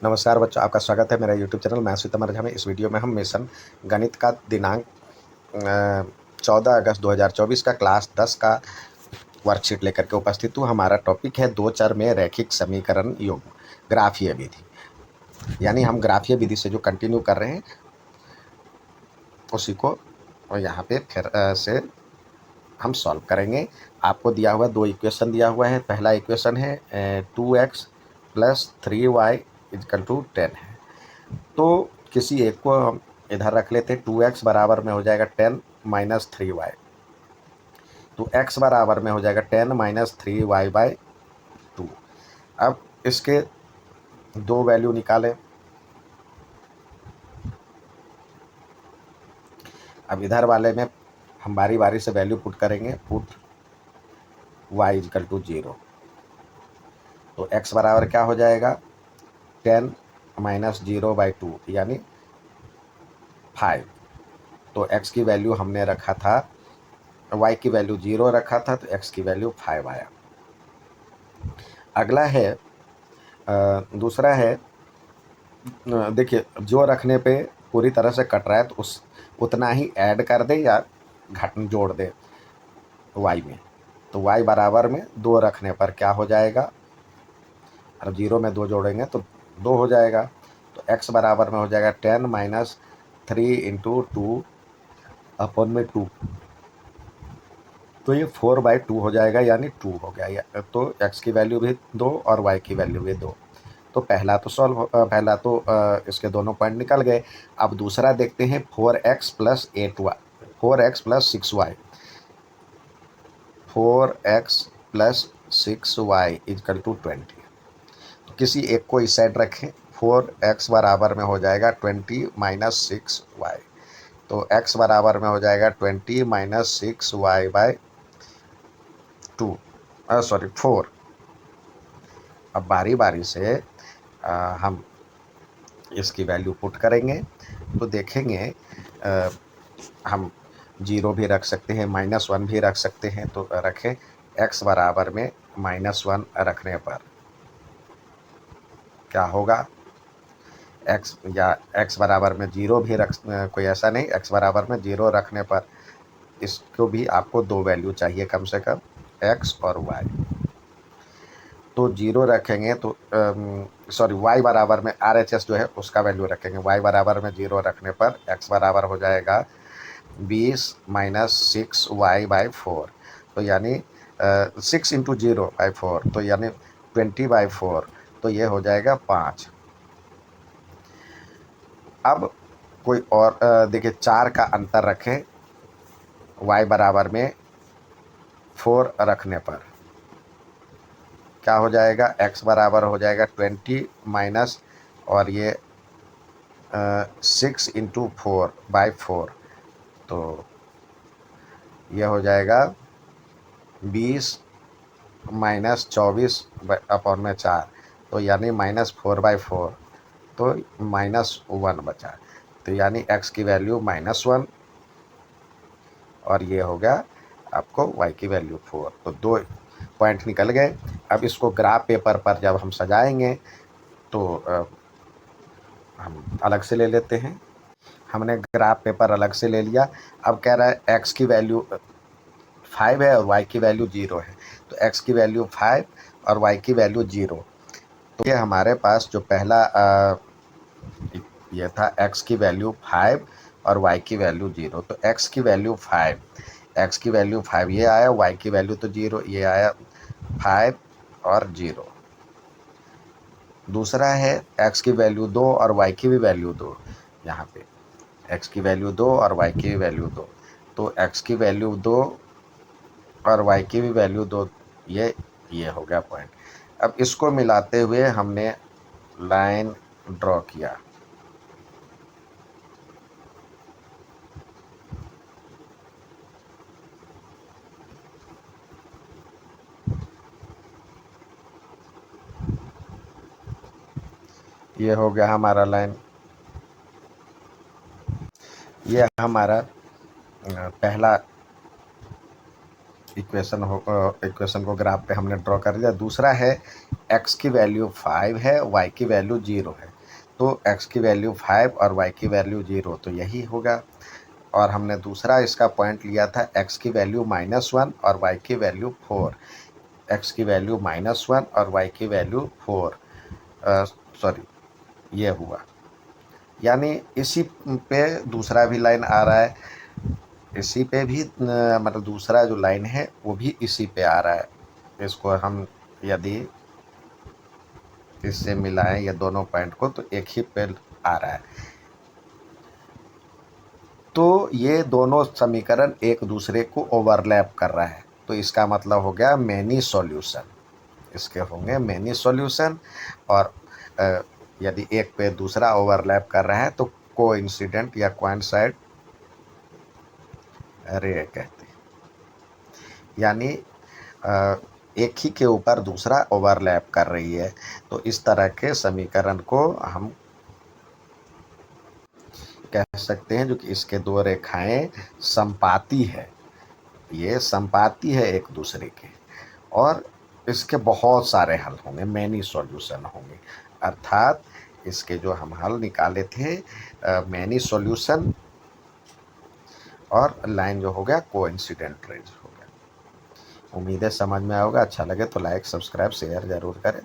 नमस्कार बच्चों, आपका स्वागत है मेरा यूट्यूब चैनल मैं सीतामढ़ी झा में। इस वीडियो में हम मिशन गणित का दिनांक 14 अगस्त 2024 का क्लास 10 का वर्कशीट लेकर के उपस्थित हूँ। हमारा टॉपिक है दो चर में रैखिक समीकरण योग ग्राफीय विधि। यानी हम ग्राफीय विधि से जो कंटिन्यू कर रहे हैं उसी को यहाँ पे फिर से हम सॉल्व करेंगे। आपको दिया हुआ दो इक्वेशन दिया हुआ है। पहला इक्वेशन है 2x + 3y = 10 है। तो किसी एक को हम इधर रख लेते हैं। 2x बराबर में हो जाएगा 10 - 3y। तो x बराबर में हो जाएगा 10 - 3y/2। अब इसके दो वैल्यू निकालें। अब इधर वाले में हम बारी बारी से वैल्यू पुट करेंगे। Put y = 0। तो x बराबर क्या हो जाएगा 10 - 0/2 यानी 5। तो x की वैल्यू हमने रखा था, y की वैल्यू 0 रखा था, तो x की वैल्यू 5 आया। अगला है दूसरा है, देखिए जो रखने पे पूरी तरह से कट रहा है तो उस उतना ही ऐड कर दे या घट जोड़ दे y में। तो y बराबर में 2 रखने पर क्या हो जाएगा, और 0 में 2 जोड़ेंगे तो 2 हो जाएगा। तो x बराबर में हो जाएगा 10 - 3 × 2/2। तो ये 4/2 हो जाएगा, यानी 2 हो गया। तो x की वैल्यू भी 2 और y की वैल्यू भी 2। तो पहला तो इसके दोनों पॉइंट निकल गए। अब दूसरा देखते हैं 4x + 8y 4x + 6y 4x + 6y = 20। तो किसी एक को इस साइड रखें। 4x बराबर में हो जाएगा 20 - 6y। तो x बराबर में हो जाएगा 20 - 6y/2 सॉरी 4। अब बारी बारी से हम इसकी वैल्यू पुट करेंगे तो देखेंगे हम 0 भी रख सकते हैं, -1 भी रख सकते हैं। तो रखें x बराबर में -1 रखने पर क्या होगा, x या x बराबर में 0 भी रख, कोई ऐसा नहीं, x बराबर में 0 रखने पर इसको भी आपको दो वैल्यू चाहिए कम से कम, x और y। तो 0 रखेंगे तो सॉरी y बराबर में RHS जो है उसका वैल्यू रखेंगे। y बराबर में 0 रखने पर x बराबर हो जाएगा 20 - 6y/4। तो यानी 6 × 0/4 तो यानी 20/4। तो ये हो जाएगा 5। अब कोई और देखिए 4 का अंतर रखें y बराबर में 4 रखने पर क्या हो जाएगा, x बराबर हो जाएगा 20 माइनस और ये 6 × 4/4। तो ये हो जाएगा 20 - 24/4। तो यानी -4/4। तो -1 बचा। तो यानी x की वैल्यू -1 और ये हो गया आपको y की वैल्यू 4। तो दो पॉइंट निकल गए। अब इसको ग्राफ पेपर पर जब हम सजाएंगे तो हम अलग से ले लेते हैं। हमने ग्राफ पेपर अलग से ले लिया। अब कह रहा है x की वैल्यू 5 है और y की वैल्यू 0 है। तो x की वैल्यू 5 और y की वैल्यू 0। तो ये हमारे पास जो पहला ये था, x की वैल्यू 5 और y की वैल्यू 0। तो x की वैल्यू 5 ये आया, y की वैल्यू तो 0 ये आया, 5 और 0। दूसरा है x की वैल्यू 2 और y की भी वैल्यू 2। यहाँ पे x की वैल्यू 2 और y की भी वैल्यू 2। तो x की वैल्यू 2 और y की भी वैल्यू 2। ये हो गया पॉइंट। अब इसको मिलाते हुए हमने लाइन ड्रॉ किया। ये हो गया हमारा लाइन। ये हमारा पहला इक्वेशन को ग्राफ पे हमने ड्रॉ कर लिया। दूसरा है x की वैल्यू 5 है, y की वैल्यू 0 है, तो x की वैल्यू 5 और y की वैल्यू 0, तो यही होगा। और हमने दूसरा इसका पॉइंट लिया था x की वैल्यू -1 और y की वैल्यू 4, x की वैल्यू -1 और y की वैल्यू 4, सॉरी ये हुआ। यानी इसी पे दूसरा भी लाइन आ रहा है, इसी पे भी मतलब दूसरा जो लाइन है वो भी इसी पे आ रहा है। इसको हम यदि इससे मिलाएं ये दोनों पॉइंट को तो एक ही पे आ रहा है। तो ये दोनों समीकरण एक दूसरे को ओवरलैप कर रहा है, तो इसका मतलब हो गया मैनी सॉल्यूशन, इसके होंगे मैनी सॉल्यूशन। और यदि एक पे दूसरा ओवरलैप कर रहा है तो कोइंसिडेंट या कोइंसाइड रे कहते हैं। यानी एक ही के ऊपर दूसरा ओवरलैप कर रही है, तो इस तरह के समीकरण को हम कह सकते हैं जो कि इसके दो रेखाएं संपाती है, ये संपाती है एक दूसरे के, और इसके बहुत सारे हल होंगे, मैनी सॉल्यूशन होंगे। अर्थात इसके जो हम हल निकाले थे मैनी सॉल्यूशन, और लाइन जो हो गया कोइंसिडेंट रेज हो गया। उम्मीद है समझ में आएगा। अच्छा लगे तो लाइक सब्सक्राइब शेयर जरूर करें।